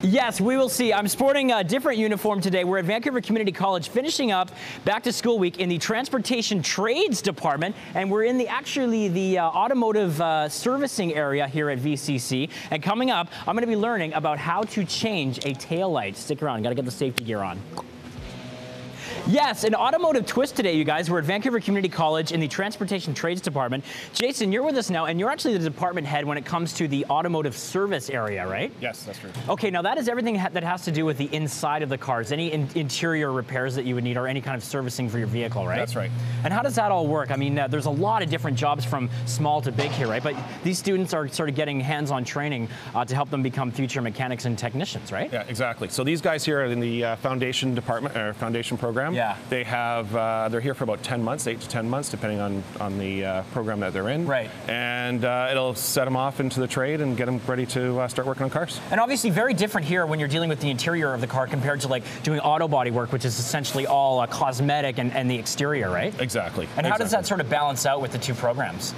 Yes, we will see. I'm sporting a different uniform today. We're at Vancouver Community College finishing up back to school week in the Transportation Trades Department, and we're in the automotive servicing area here at VCC. And coming up, I'm going to be learning about how to change a taillight. Stick around, got to get the safety gear on. Yes, an automotive twist today, you guys. We're at Vancouver Community College in the Transportation Trades Department. Jason, you're with us now, and you're actually the department head when it comes to the automotive service area, right? Yes, that's true. Okay, now that is everything that has to do with the inside of the cars, any interior repairs that you would need or any kind of servicing for your vehicle, right? That's right. And how does that all work? I mean, there's a lot of different jobs from small to big here, right? But these students are sort of getting hands-on training to help them become future mechanics and technicians, right? Yeah, exactly. So these guys here are in the foundation department, or foundation program. Yeah. They have, they're here for about 10 months, 8 to 10 months, depending on the program that they're in. Right. And it'll set them off into the trade and get them ready to start working on cars. And obviously very different here when you're dealing with the interior of the car compared to like doing auto body work, which is essentially all cosmetic and the exterior, right? Exactly. And how does that sort of balance out with the two programs?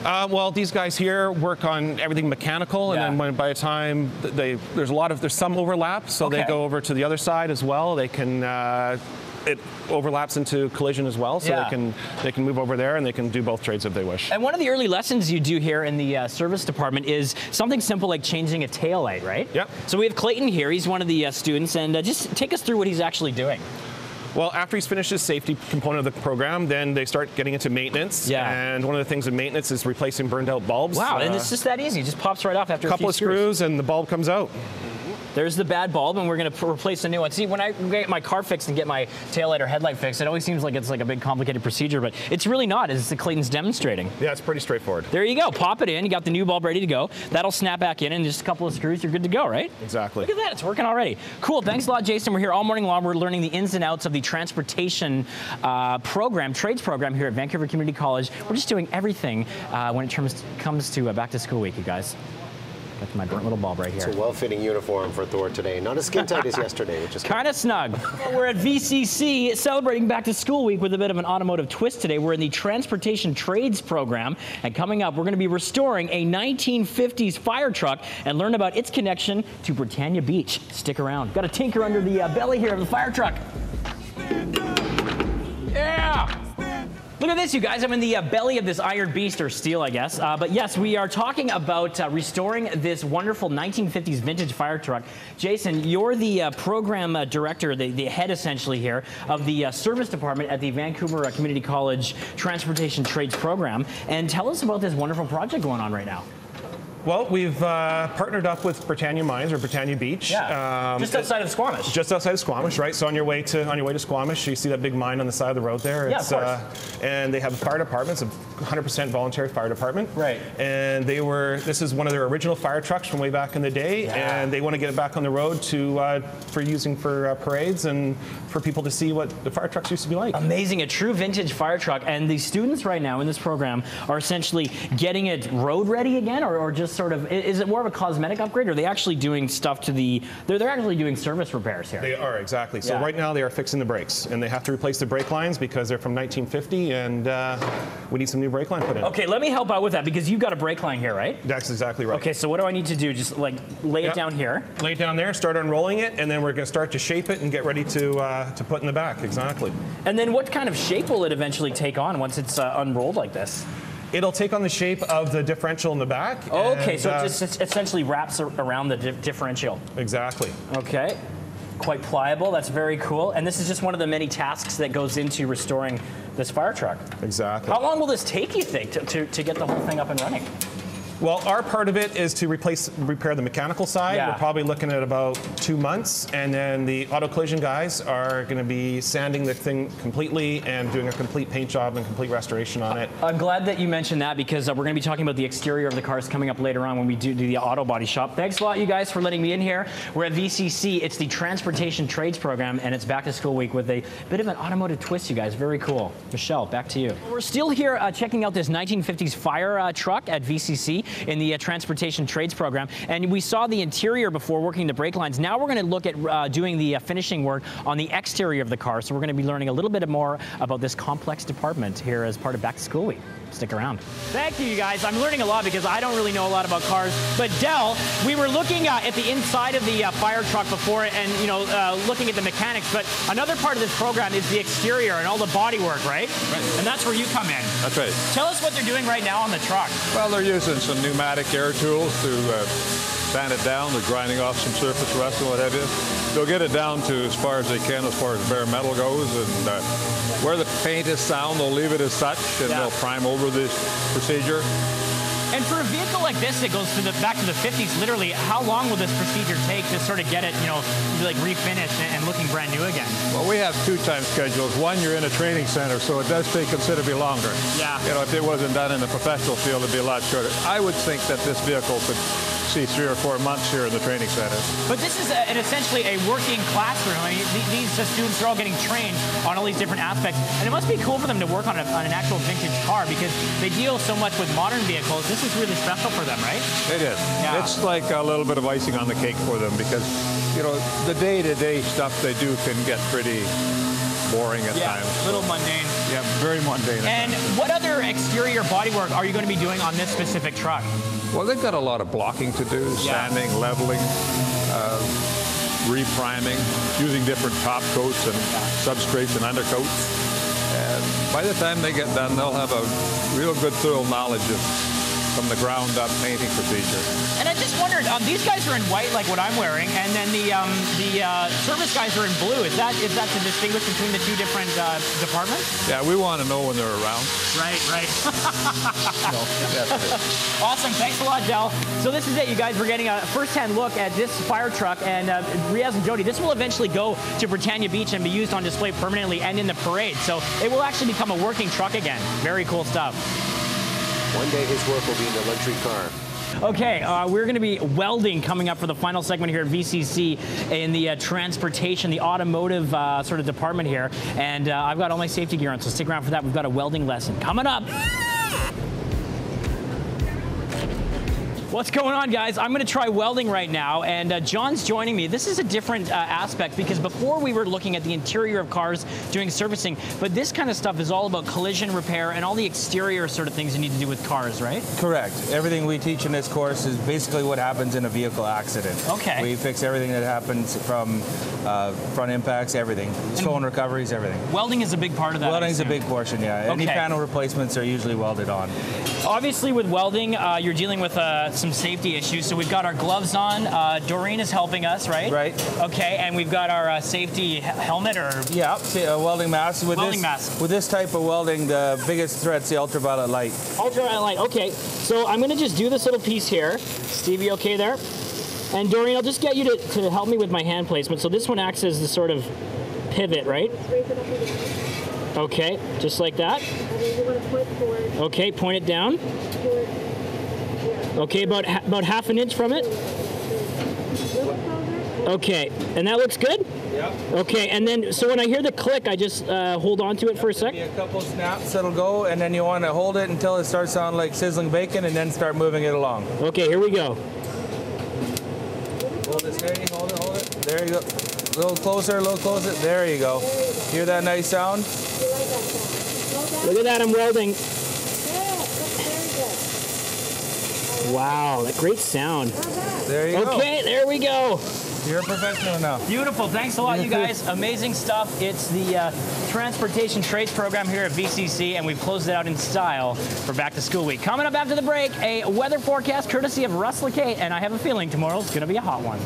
Well, these guys here work on everything mechanical, and then by the time there's some overlap, so they go over to the other side as well. They can. It overlaps into collision as well, so they can move over there and they can do both trades if they wish. And one of the early lessons you do here in the service department is something simple like changing a taillight, right? Yep. So we have Clayton here. He's one of the students, and just take us through what he's actually doing. Well, after he's finished his safety component of the program, then they start getting into maintenance. Yeah. And one of the things in maintenance is replacing burned out bulbs. Wow, and it's just that easy. It just pops right off after a couple of screws and the bulb comes out. There's the bad bulb, and we're going to replace a new one. See, when I get my car fixed and get my taillight or headlight fixed, it always seems like it's like a big complicated procedure, but it's really not, as Clayton's demonstrating. Yeah, it's pretty straightforward. There you go. Pop it in. You got the new bulb ready to go. That'll snap back in just a couple of screws. You're good to go, right? Exactly. Look at that. It's working already. Cool. Thanks a lot, Jason. We're here all morning long. We're learning the ins and outs of the transportation trades program here at Vancouver Community College. We're just doing everything when it comes to back to school week, you guys. Got my burnt little bulb right here. It's a well-fitting uniform for Thor today. Not as skin tight as yesterday, which is kind of snug. We're at VCC celebrating back to school week with a bit of an automotive twist today. We're in the Transportation Trades program, and coming up, we're going to be restoring a 1950s fire truck and learn about its connection to Britannia Beach. Stick around. Got a tinker under the belly here of the fire truck. Yeah! Look at this, you guys. I'm in the belly of this iron beast, or steel, I guess. But yes, we are talking about restoring this wonderful 1950s vintage fire truck. Jason, you're the program director, the head essentially here of the service department at the Vancouver Community College Transportation Trades program. And tell us about this wonderful project going on right now. Well, we've partnered up with Britannia Mines, or Britannia Beach. Yeah. Just outside of Squamish. Just outside of Squamish, right? So on your way to Squamish, you see that big mine on the side of the road there. Yeah, of course. And they have a fire department. It's a 100% voluntary fire department. Right. And this is one of their original fire trucks from way back in the day, and they want to get it back on the road for using for parades and for people to see what the fire trucks used to be like. Amazing, a true vintage fire truck. And the students right now in this program are essentially getting it road ready again, or just sort of, is it more of a cosmetic upgrade, or are they actually doing stuff to they're actually doing service repairs here? They are, exactly. So right now they are fixing the brakes, and they have to replace the brake lines because they're from 1950, and we need some new brake line put in. Okay, let me help out with that, because you've got a brake line here, right? That's exactly right. Okay, so what do I need to do? Just like lay it down here? Lay it down there, start unrolling it, and then we're going to start to shape it and get ready to put in the back, exactly. And then what kind of shape will it eventually take on once it's unrolled like this? It'll take on the shape of the differential in the back. Okay, so it just essentially wraps around the differential. Exactly. Okay, quite pliable. That's very cool. And this is just one of the many tasks that goes into restoring this fire truck. Exactly. How long will this take, you think, to get the whole thing up and running? Well, our part of it is to repair the mechanical side. Yeah. We're probably looking at about 2 months, and then the auto collision guys are going to be sanding the thing completely and doing a complete paint job and complete restoration on it. I'm glad that you mentioned that, because we're going to be talking about the exterior of the cars coming up later on when we do the auto body shop. Thanks a lot, you guys, for letting me in here. We're at VCC. It's the Transportation Trades program, and it's back to school week with a bit of an automotive twist, you guys. Very cool. Michelle, back to you. We're still here checking out this 1950s fire truck at VCC in the Transportation Trades program, and we saw the interior before, working the brake lines. Now we're going to look at doing the finishing work on the exterior of the car, so we're going to be learning a little bit more about this complex department here as part of Back to School Week. Stick around. Thank you, you guys. I'm learning a lot because I don't really know a lot about cars. But Del, we were looking at the inside of the fire truck before, and looking at the mechanics. But another part of this program is the exterior and all the body work, right? Right. And that's where you come in. That's right. Tell us what they're doing right now on the truck. Well, they're using some pneumatic air tools to sand it down. They're grinding off some surface rust and what have you. They'll get it down to as far as they can, as far as bare metal goes, and where the paint is sound, they'll leave it as such, and they'll prime over this procedure. And for a vehicle like this that goes back to the 50s, literally, how long will this procedure take to sort of get it, like refinished and looking brand new again? Well, we have 2 time schedules. One, you're in a training center, so it does take considerably longer. Yeah. If it wasn't done in the professional field, it'd be a lot shorter. I would think that this vehicle could see 3 or 4 months here in the training center. But this is essentially a working classroom. I mean, these students are all getting trained on all these different aspects, and it must be cool for them to work on an actual vintage car because they deal so much with modern vehicles. This is really special for them, right? It is. Yeah. It's like a little bit of icing on the cake for them because, the day-to-day stuff they do can get pretty boring at times. A little mundane. Yeah, very mundane. And what other exterior bodywork are you going to be doing on this specific truck? Well, they've got a lot of blocking to do, sanding, leveling, repriming, using different top coats and substrates and undercoats. And by the time they get done, they'll have a real good thorough knowledge from the ground up painting procedure. And I just wondered, these guys are in white like what I'm wearing, and then the service guys are in blue. Is that to distinguish between the 2 different departments? Yeah, we want to know when they're around. Right. Awesome, thanks a lot, Del. So this is it, you guys. We're getting a first-hand look at this fire truck, and Riaz and Jody, this will eventually go to Britannia Beach and be used on display permanently and in the parade. So it will actually become a working truck again. Very cool stuff. One day his work will be in the luxury car. Okay, we're going to be welding coming up for the final segment here at VCC in the transportation, the automotive sort of department here. And I've got all my safety gear on, so stick around for that. We've got a welding lesson coming up. What's going on, guys? I'm going to try welding right now, and John's joining me. This is a different aspect because before we were looking at the interior of cars doing servicing, but this kind of stuff is all about collision repair and all the exterior sort of things you need to do with cars, right? Correct. Everything we teach in this course is basically what happens in a vehicle accident. Okay. We fix everything that happens from front impacts, everything. Stone recoveries, everything. Welding is a big part of that. Welding is a big portion, yeah. Any panel replacements are usually welded on. Obviously, with welding, you're dealing with some safety issues. So we've got our gloves on. Doreen is helping us, right? Right. Okay, and we've got our safety helmet, or a welding mask. With this type of welding, the biggest threat's the ultraviolet light. Ultraviolet light. Okay. So I'm going to just do this little piece here. Stevie, okay there? And Doreen, I'll just get you to help me with my hand placement. So this one acts as the sort of pivot, right? Okay, just like that. Okay, point it down. Okay, about half an inch from it. Okay, and that looks good? Yeah. Okay, and then, so when I hear the click, I just hold on to it for a sec? A couple snaps, it'll go, and then you want to hold it until it starts sounding like sizzling bacon, and then start moving it along. Okay, here we go. Hold it steady, hold it. There you go. A little closer, There you go. Hear that nice sound? Look at that, I'm welding. Wow, that great sound. There you go. Okay, there we go. You're a professional now. Beautiful. Thanks a lot, you guys. Amazing stuff. It's the Transportation Trades program here at VCC, and we've closed it out in style for Back to School Week. Coming up after the break, a weather forecast courtesy of Russ LeCate, and I have a feeling tomorrow's going to be a hot one.